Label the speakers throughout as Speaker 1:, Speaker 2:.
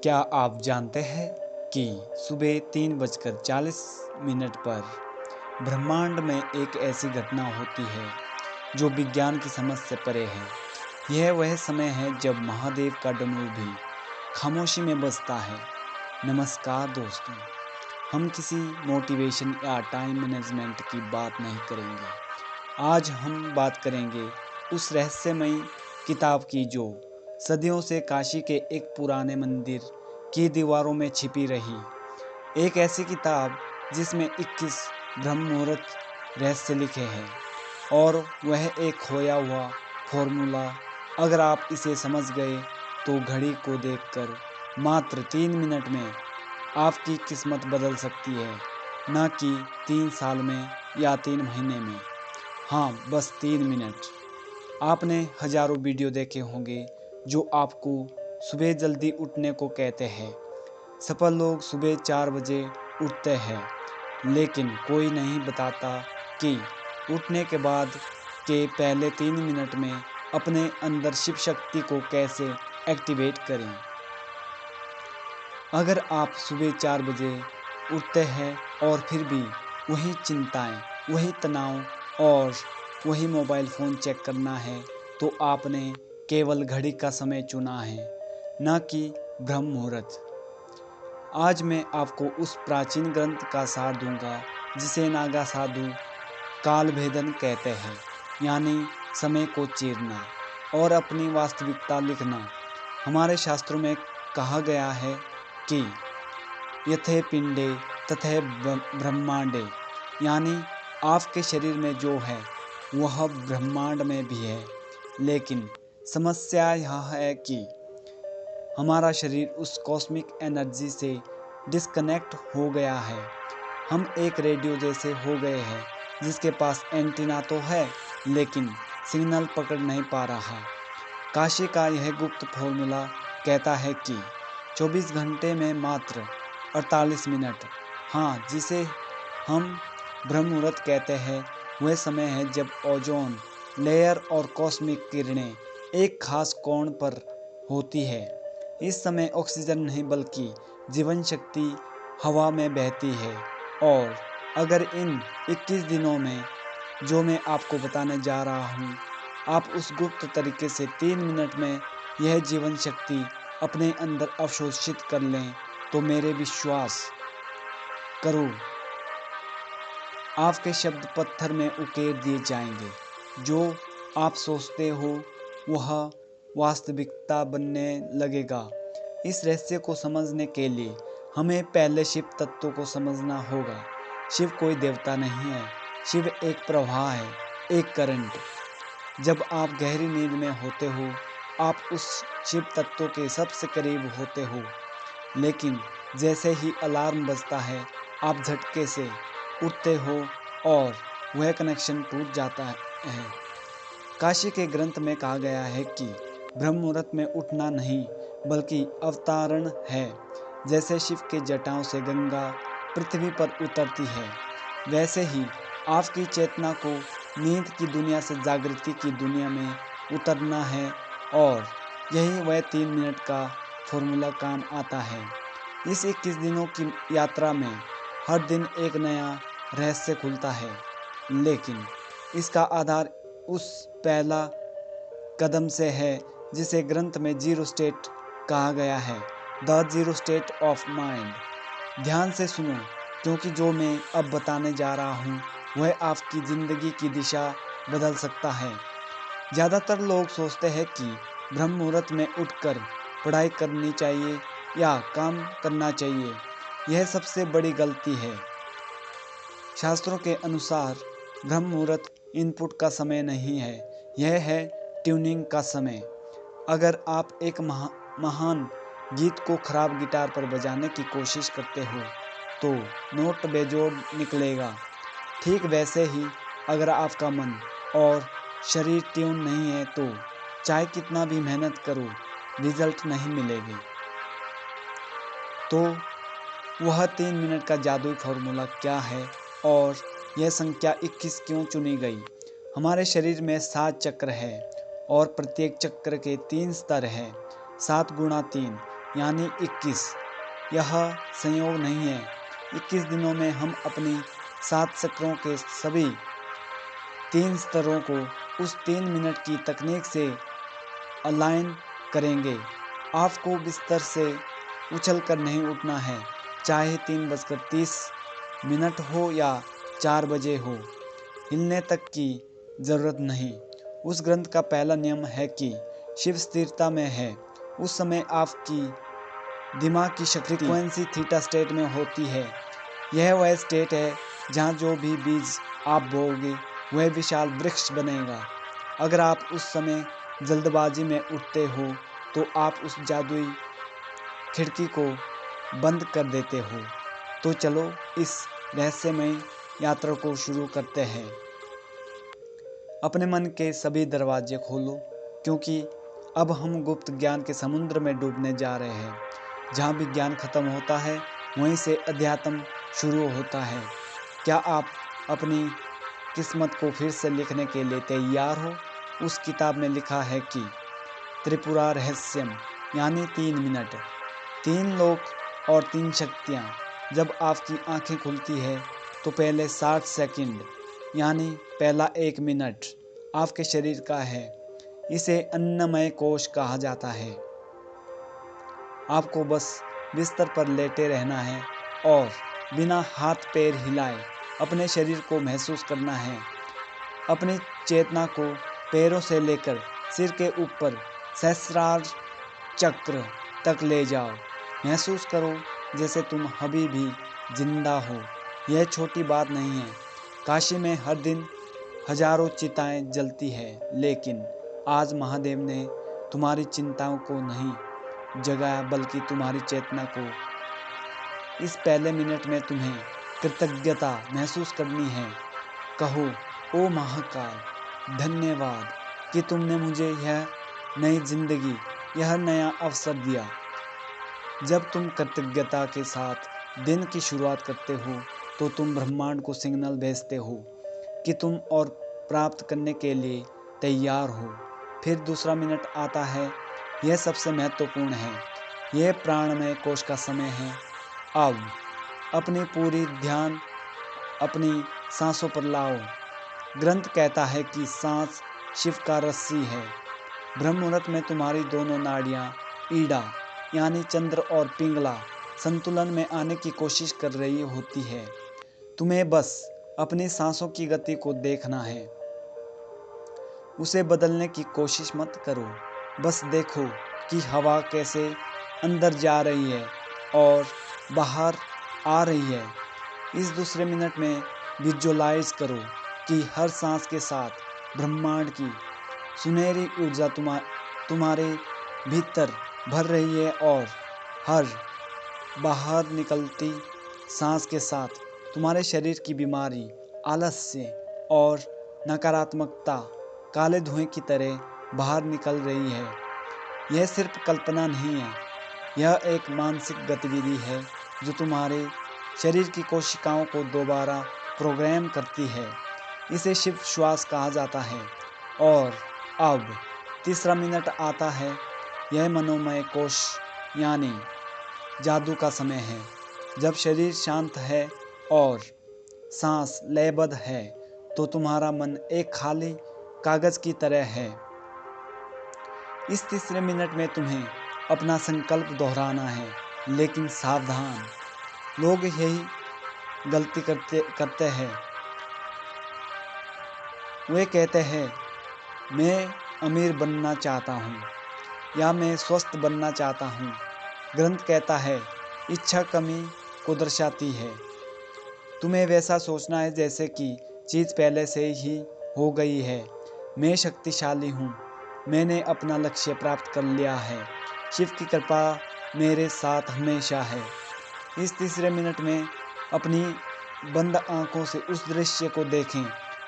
Speaker 1: क्या आप जानते हैं कि सुबह 3:40 पर ब्रह्मांड में एक ऐसी घटना होती है जो विज्ञान की समझ से परे है। यह वह समय है जब महादेव का डमरू भी खामोशी में बजता है। नमस्कार दोस्तों, हम किसी मोटिवेशन या टाइम मैनेजमेंट की बात नहीं करेंगे। आज हम बात करेंगे उस रहस्यमयी किताब की जो सदियों से काशी के एक पुराने मंदिर की दीवारों में छिपी रही। एक ऐसी किताब जिसमें 21 ब्रह्म मुहूर्त रहस्य लिखे हैं और वह एक खोया हुआ फॉर्मूला। अगर आप इसे समझ गए तो घड़ी को देखकर मात्र 3 मिनट में आपकी किस्मत बदल सकती है, न कि 3 साल में या 3 महीने में। हाँ, बस 3 मिनट। आपने हजारों वीडियो देखे होंगे जो आपको सुबह जल्दी उठने को कहते हैं। सफल लोग सुबह 4 बजे उठते हैं, लेकिन कोई नहीं बताता कि उठने के बाद के पहले 3 मिनट में अपने अंदर शिव शक्ति को कैसे एक्टिवेट करें। अगर आप सुबह 4 बजे उठते हैं और फिर भी वही चिंताएं, वही तनाव और वही मोबाइल फ़ोन चेक करना है, तो आपने केवल घड़ी का समय चुना है, न कि ब्रह्म मुहूर्त। आज मैं आपको उस प्राचीन ग्रंथ का सार दूंगा जिसे नागा साधु काल भेदन कहते हैं, यानी समय को चीरना और अपनी वास्तविकता लिखना। हमारे शास्त्रों में कहा गया है कि यथे पिंडे तथे ब्रह्मांडे, यानी आपके शरीर में जो है वह ब्रह्मांड में भी है। लेकिन समस्या यह है कि हमारा शरीर उस कॉस्मिक एनर्जी से डिस्कनेक्ट हो गया है। हम एक रेडियो जैसे हो गए हैं जिसके पास एंटीना तो है लेकिन सिग्नल पकड़ नहीं पा रहा। काशी का यह गुप्त फॉर्मूला कहता है कि 24 घंटे में मात्र 48 मिनट, हाँ, जिसे हम ब्रह्म मुहूर्त कहते हैं, वह समय है जब ओजोन लेयर और कॉस्मिक किरणें एक खास कोण पर होती है। इस समय ऑक्सीजन नहीं बल्कि जीवन शक्ति हवा में बहती है। और अगर इन 21 दिनों में जो मैं आपको बताने जा रहा हूँ, आप उस गुप्त तरीके से 3 मिनट में यह जीवन शक्ति अपने अंदर अवशोषित कर लें, तो मेरे विश्वास करो आपके शब्द पत्थर में उकेर दिए जाएंगे। जो आप सोचते हो वह वास्तविकता बनने लगेगा। इस रहस्य को समझने के लिए हमें पहले शिव तत्व को समझना होगा। शिव कोई देवता नहीं है, शिव एक प्रवाह है, एक करंट। जब आप गहरी नींद में होते हो, आप उस शिव तत्व के सबसे करीब होते हो, लेकिन जैसे ही अलार्म बजता है, आप झटके से उठते हो और वह कनेक्शन टूट जाता है। काशी के ग्रंथ में कहा गया है कि ब्रह्म मुहूर्त में उठना नहीं बल्कि अवतारण है। जैसे शिव के जटाओं से गंगा पृथ्वी पर उतरती है, वैसे ही आपकी चेतना को नींद की दुनिया से जागृति की दुनिया में उतरना है। और यही वह 3 मिनट का फॉर्मूला काम आता है। इस 21 दिनों की यात्रा में हर दिन एक नया रहस्य खुलता है, लेकिन इसका आधार उस पहला कदम से है जिसे ग्रंथ में जीरो स्टेट कहा गया है, the zero state of mind. ध्यान से सुनो, क्योंकि जो मैं अब बताने जा रहा हूँ वह आपकी ज़िंदगी की दिशा बदल सकता है। ज़्यादातर लोग सोचते हैं कि ब्रह्म मुहूर्त में उठकर पढ़ाई करनी चाहिए या काम करना चाहिए। यह सबसे बड़ी गलती है। शास्त्रों के अनुसार ब्रह्म मुहूर्त इनपुट का समय नहीं है, यह है ट्यूनिंग का समय। अगर आप एक महान गीत को खराब गिटार पर बजाने की कोशिश करते हो तो नोट बेजोड़ निकलेगा। ठीक वैसे ही अगर आपका मन और शरीर ट्यून नहीं है तो चाहे कितना भी मेहनत करो, रिजल्ट नहीं मिलेगी। तो वह 3 मिनट का जादुई फॉर्मूला क्या है और यह संख्या 21 क्यों चुनी गई? हमारे शरीर में 7 चक्र है और प्रत्येक चक्र के 3 स्तर हैं। 7 गुणा 3 यानी 21। यह संयोग नहीं है। 21 दिनों में हम अपनी 7 चक्रों के सभी 3 स्तरों को उस 3 मिनट की तकनीक से अलाइन करेंगे। आपको बिस्तर से उछल कर नहीं उठना है, चाहे 3:30 हो या 4 बजे हो, हिलने तक की ज़रूरत नहीं। उस ग्रंथ का पहला नियम है कि शिव स्थिरता में है। उस समय आपकी दिमाग की शक्ति फ्रीक्वेंसी थीटा स्टेट में होती है। यह वह स्टेट है जहाँ जो भी बीज आप बोओगे वह विशाल वृक्ष बनेगा। अगर आप उस समय जल्दबाजी में उठते हो तो आप उस जादुई खिड़की को बंद कर देते हो। तो चलो इस रहस्यमय यात्रा को शुरू करते हैं। अपने मन के सभी दरवाजे खोलो, क्योंकि अब हम गुप्त ज्ञान के समुद्र में डूबने जा रहे हैं। जहाँ विज्ञान खत्म होता है वहीं से अध्यात्म शुरू होता है। क्या आप अपनी किस्मत को फिर से लिखने के लिए तैयार हो? उस किताब में लिखा है कि त्रिपुरा रहस्यम यानी 3 मिनट, 3 लोक और 3 शक्तियाँ। जब आपकी आंखें खुलती है तो पहले 60 सेकंड यानी पहला 1 मिनट आपके शरीर का है। इसे अन्नमय कोश कहा जाता है। आपको बस बिस्तर पर लेटे रहना है और बिना हाथ पैर हिलाए अपने शरीर को महसूस करना है। अपनी चेतना को पैरों से लेकर सिर के ऊपर सहस्रार चक्र तक ले जाओ। महसूस करो जैसे तुम अभी भी जिंदा हो। यह छोटी बात नहीं है। काशी में हर दिन हजारों चिताएं जलती है, लेकिन आज महादेव ने तुम्हारी चिंताओं को नहीं जगाया बल्कि तुम्हारी चेतना को। इस पहले मिनट में तुम्हें कृतज्ञता महसूस करनी है। कहो, ओ महाकाल, धन्यवाद कि तुमने मुझे यह नई जिंदगी, यह नया अवसर दिया। जब तुम कृतज्ञता के साथ दिन की शुरुआत करते हो तो तुम ब्रह्मांड को सिग्नल भेजते हो कि तुम और प्राप्त करने के लिए तैयार हो। फिर दूसरा मिनट आता है। यह सबसे महत्वपूर्ण है। यह प्राणमय कोश का समय है। अब अपनी पूरी ध्यान अपनी सांसों पर लाओ। ग्रंथ कहता है कि सांस शिव का रस्सी है। ब्रह्म मुहूर्त में तुम्हारी दोनों नाड़ियाँ ईड़ा यानी चंद्र और पिंगला संतुलन में आने की कोशिश कर रही होती है। तुम्हें बस अपनी सांसों की गति को देखना है। उसे बदलने की कोशिश मत करो। बस देखो कि हवा कैसे अंदर जा रही है और बाहर आ रही है। इस दूसरे मिनट में विजुअलाइज करो कि हर सांस के साथ ब्रह्मांड की सुनहरी ऊर्जा तुम्हारे भीतर भर रही है और हर बाहर निकलती सांस के साथ तुम्हारे शरीर की बीमारी, आलस्य और नकारात्मकता काले धुएं की तरह बाहर निकल रही है। यह सिर्फ कल्पना नहीं है, यह एक मानसिक गतिविधि है जो तुम्हारे शरीर की कोशिकाओं को दोबारा प्रोग्राम करती है। इसे शिव श्वास कहा जाता है। और अब तीसरा मिनट आता है। यह मनोमय कोश यानी जादू का समय है। जब शरीर शांत है और सांस लयबद्ध है तो तुम्हारा मन एक खाली कागज की तरह है। इस तीसरे मिनट में तुम्हें अपना संकल्प दोहराना है, लेकिन सावधान, लोग यही गलती करते हैं। वे कहते हैं मैं अमीर बनना चाहता हूँ या मैं स्वस्थ बनना चाहता हूँ। ग्रंथ कहता है इच्छा कमी को दर्शाती है। तुम्हें वैसा सोचना है जैसे कि चीज़ पहले से ही हो गई है। मैं शक्तिशाली हूँ, मैंने अपना लक्ष्य प्राप्त कर लिया है, शिव की कृपा मेरे साथ हमेशा है। इस तीसरे मिनट में अपनी बंद आंखों से उस दृश्य को देखें,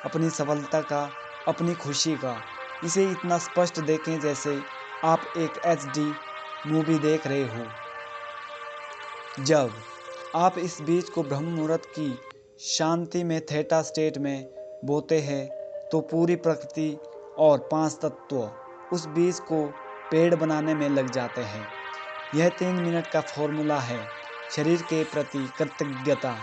Speaker 1: अपनी सफलता का, अपनी खुशी का। इसे इतना स्पष्ट देखें जैसे आप एक HD मूवी देख रहे हो। जब आप इस बीज को ब्रह्म मुहूर्त की शांति में थीटा स्टेट में बोते हैं तो पूरी प्रकृति और 5 तत्व उस बीज को पेड़ बनाने में लग जाते हैं। यह 3 मिनट का फॉर्मूला है। शरीर के प्रति कृतज्ञता,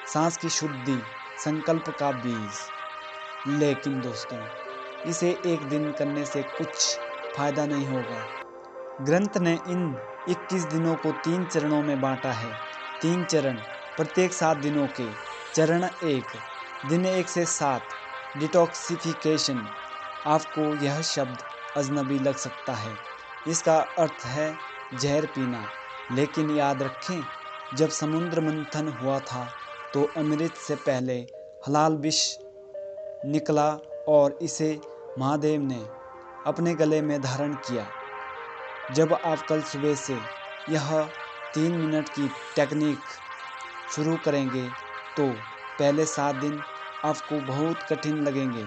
Speaker 1: सांस की शुद्धि, संकल्प का बीज। लेकिन दोस्तों, इसे एक दिन करने से कुछ फायदा नहीं होगा। ग्रंथ ने इन 21 दिनों को 3 चरणों में बांटा है। 3 चरण, प्रत्येक 7 दिनों के। चरण 1, दिन 1 से 7, डिटॉक्सिफिकेशन। आपको यह शब्द अजनबी लग सकता है, इसका अर्थ है जहर पीना। लेकिन याद रखें, जब समुद्र मंथन हुआ था तो अमृत से पहले हलाल विष निकला और इसे महादेव ने अपने गले में धारण किया। जब आप कल सुबह से यह 3 मिनट की टेक्निक शुरू करेंगे तो पहले 7 दिन आपको बहुत कठिन लगेंगे।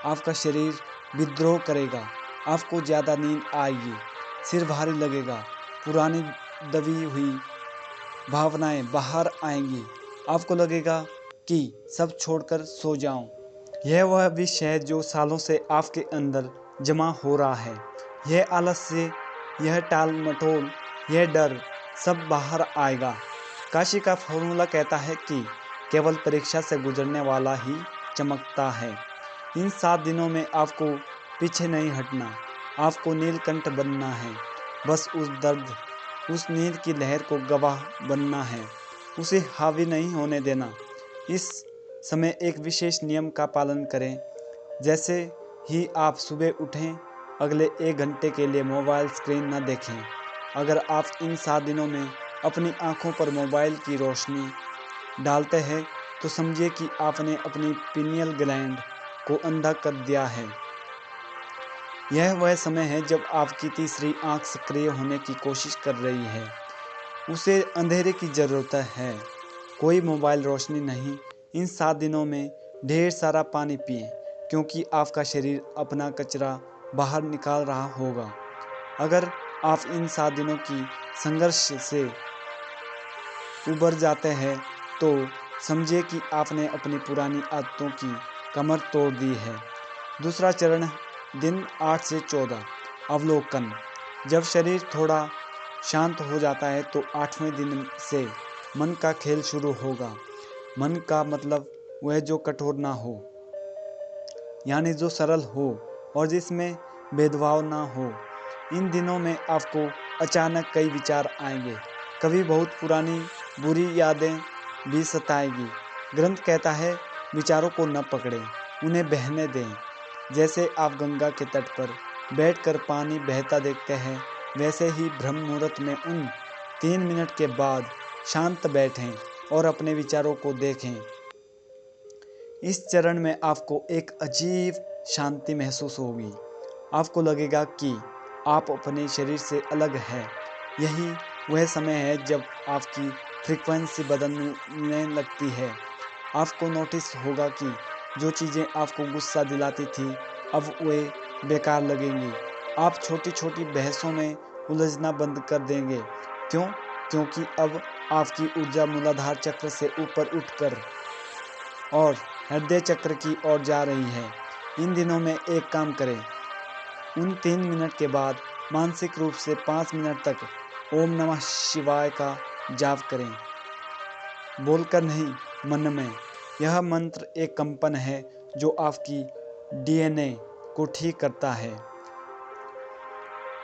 Speaker 1: आपका शरीर विद्रोह करेगा, आपको ज़्यादा नींद आएगी, सिर भारी लगेगा, पुरानी दबी हुई भावनाएं बाहर आएंगी। आपको लगेगा कि सब छोड़कर सो जाऊं। यह वह विष है जो सालों से आपके अंदर जमा हो रहा है। यह आलस्य, यह टाल मटोल, यह डर सब बाहर आएगा। काशी का फॉर्मूला कहता है कि केवल परीक्षा से गुजरने वाला ही चमकता है। इन 7 दिनों में आपको पीछे नहीं हटना, आपको नीलकंठ बनना है। बस उस दर्द, उस नींद की लहर को गवाह बनना है, उसे हावी नहीं होने देना। इस समय एक विशेष नियम का पालन करें। जैसे ही आप सुबह उठें, अगले 1 घंटे के लिए मोबाइल स्क्रीन न देखें। अगर आप इन 7 दिनों में अपनी आंखों पर मोबाइल की रोशनी डालते हैं तो समझिए कि आपने अपनी पिनियल ग्लैंड को अंधा कर दिया है। यह वह समय है जब आपकी तीसरी आंख सक्रिय होने की कोशिश कर रही है। उसे अंधेरे की ज़रूरत है, कोई मोबाइल रोशनी नहीं। इन 7 दिनों में ढेर सारा पानी पिएं, क्योंकि आपका शरीर अपना कचरा बाहर निकाल रहा होगा। अगर आप इन 7 दिनों की संघर्ष से उबर जाते हैं तो समझिए कि आपने अपनी पुरानी आदतों की कमर तोड़ दी है। दूसरा चरण, दिन 8 से 14, अवलोकन। जब शरीर थोड़ा शांत हो जाता है तो 8वें दिन से मन का खेल शुरू होगा। मन का मतलब वह जो कठोर ना हो, यानी जो सरल हो और जिसमें भेदभाव ना हो। इन दिनों में आपको अचानक कई विचार आएंगे, कभी बहुत पुरानी बुरी यादें भी सताएगी। ग्रंथ कहता है, विचारों को न पकड़ें, उन्हें बहने दें। जैसे आप गंगा के तट पर बैठकर पानी बहता देखते हैं, वैसे ही ब्रह्म मुहूर्त में उन 3 मिनट के बाद शांत बैठें और अपने विचारों को देखें। इस चरण में आपको एक अजीब शांति महसूस होगी। आपको लगेगा कि आप अपने शरीर से अलग हैं। यही वह समय है जब आपकी फ्रीक्वेंसी बदलने लगती है। आपको नोटिस होगा कि जो चीज़ें आपको गुस्सा दिलाती थी अब वे बेकार लगेंगी। आप छोटी छोटी बहसों में उलझना बंद कर देंगे। क्यों? क्योंकि अब आपकी ऊर्जा मूलाधार चक्र से ऊपर उठकर और हृदय चक्र की ओर जा रही है। इन दिनों में एक काम करें, उन 3 मिनट के बाद मानसिक रूप से 5 मिनट तक ओम नमः शिवाय का जाप करें, बोलकर नहीं, मन में। यह मंत्र एक कंपन है जो आपकी डीएनए को ठीक करता है।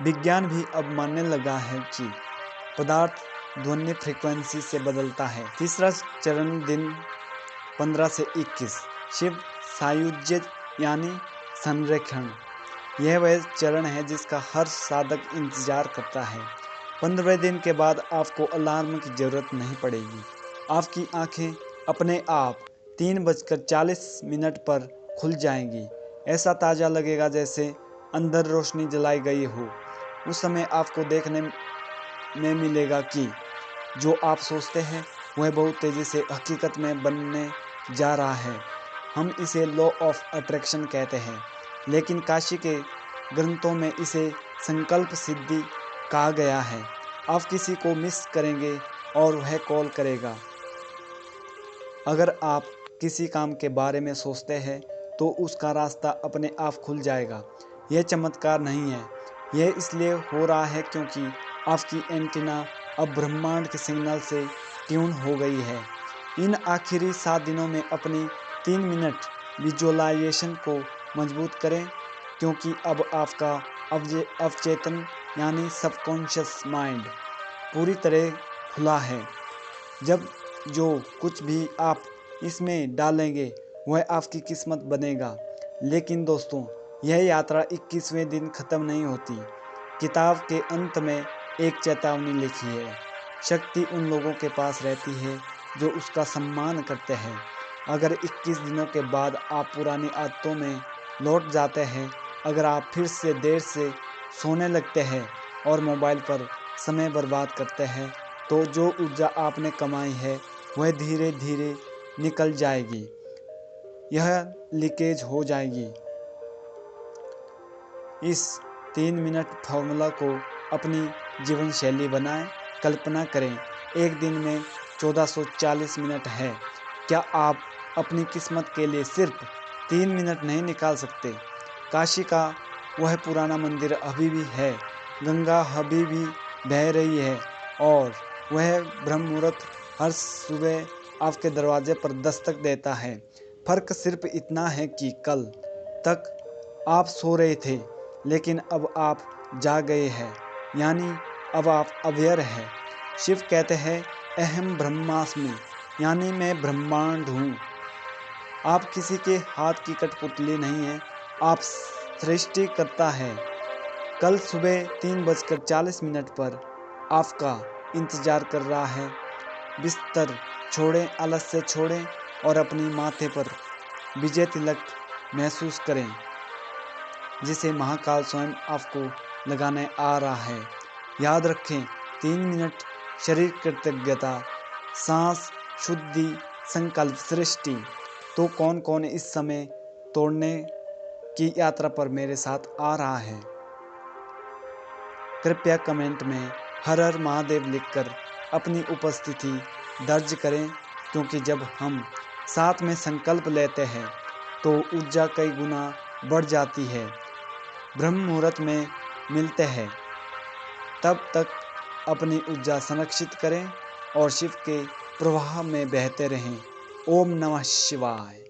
Speaker 1: विज्ञान भी अब मानने लगा है कि पदार्थ ध्वनि फ्रीक्वेंसी से बदलता है। तीसरा चरण, दिन 15 से 21, शिव सायुज्य यानी संरेखण। यह वह चरण है जिसका हर साधक इंतजार करता है। 15वें दिन के बाद आपको अलार्म की ज़रूरत नहीं पड़ेगी। आपकी आंखें अपने आप 3:40 पर खुल जाएंगी। ऐसा ताज़ा लगेगा जैसे अंदर रोशनी जलाई गई हो। उस समय आपको देखने में मिलेगा कि जो आप सोचते हैं वह बहुत तेज़ी से हकीकत में बनने जा रहा है। हम इसे लॉ ऑफ अट्रैक्शन कहते हैं, लेकिन काशी के ग्रंथों में इसे संकल्प सिद्धि कहा गया है। आप किसी को मिस करेंगे और वह कॉल करेगा। अगर आप किसी काम के बारे में सोचते हैं तो उसका रास्ता अपने आप खुल जाएगा। यह चमत्कार नहीं है, यह इसलिए हो रहा है क्योंकि आपकी एंटीना अब ब्रह्मांड के सिग्नल से ट्यून हो गई है। इन आखिरी 7 दिनों में अपनी 3 मिनट विजुअलाइजेशन को मजबूत करें, क्योंकि अब आपका अवचेतन यानी सबकॉन्शियस माइंड पूरी तरह खुला है। जब जो कुछ भी आप इसमें डालेंगे वह आपकी किस्मत बनेगा। लेकिन दोस्तों, यह यात्रा 21वें दिन ख़त्म नहीं होती। किताब के अंत में एक चेतावनी लिखी है, शक्ति उन लोगों के पास रहती है जो उसका सम्मान करते हैं। अगर 21 दिनों के बाद आप पुरानी आदतों में लौट जाते हैं, अगर आप फिर से देर से सोने लगते हैं और मोबाइल पर समय बर्बाद करते हैं, तो जो ऊर्जा आपने कमाई है वह धीरे धीरे निकल जाएगी, यह लीकेज हो जाएगी। इस 3 मिनट फार्मूला को अपनी जीवन शैली बनाएं। कल्पना करें, एक दिन में 1440 मिनट है। क्या आप अपनी किस्मत के लिए सिर्फ 3 मिनट नहीं निकाल सकते? काशी का वह पुराना मंदिर अभी भी है, गंगा अभी भी बह रही है और वह ब्रह्म मुहूर्त हर सुबह आपके दरवाजे पर दस्तक देता है। फर्क सिर्फ इतना है कि कल तक आप सो रहे थे, लेकिन अब आप जाग गए हैं, यानी अब आप अवेयर हैं। शिव कहते हैं, अहम ब्रह्मास्मि, यानी मैं ब्रह्मांड हूँ। आप किसी के हाथ की कठपुतली नहीं हैं, आप सृष्टिकर्ता हैं। कल सुबह 3:40 पर आपका इंतजार कर रहा है। बिस्तर छोड़ें, आलस्य छोड़ें और अपनी माथे पर विजय तिलक महसूस करें, जिसे महाकाल स्वयं आपको लगाने आ रहा है। याद रखें, 3 मिनट शरीर कृतज्ञता, सांस, शुद्धि, संकल्प, सृष्टि। तो कौन कौन इस समय तोड़ने की यात्रा पर मेरे साथ आ रहा है? कृपया कमेंट में हर हर महादेव लिखकर अपनी उपस्थिति दर्ज करें, क्योंकि जब हम साथ में संकल्प लेते हैं तो ऊर्जा कई गुना बढ़ जाती है। ब्रह्म मुहूर्त में मिलते हैं, तब तक अपनी ऊर्जा संरक्षित करें और शिव के प्रवाह में बहते रहें। ओम नमः शिवाय।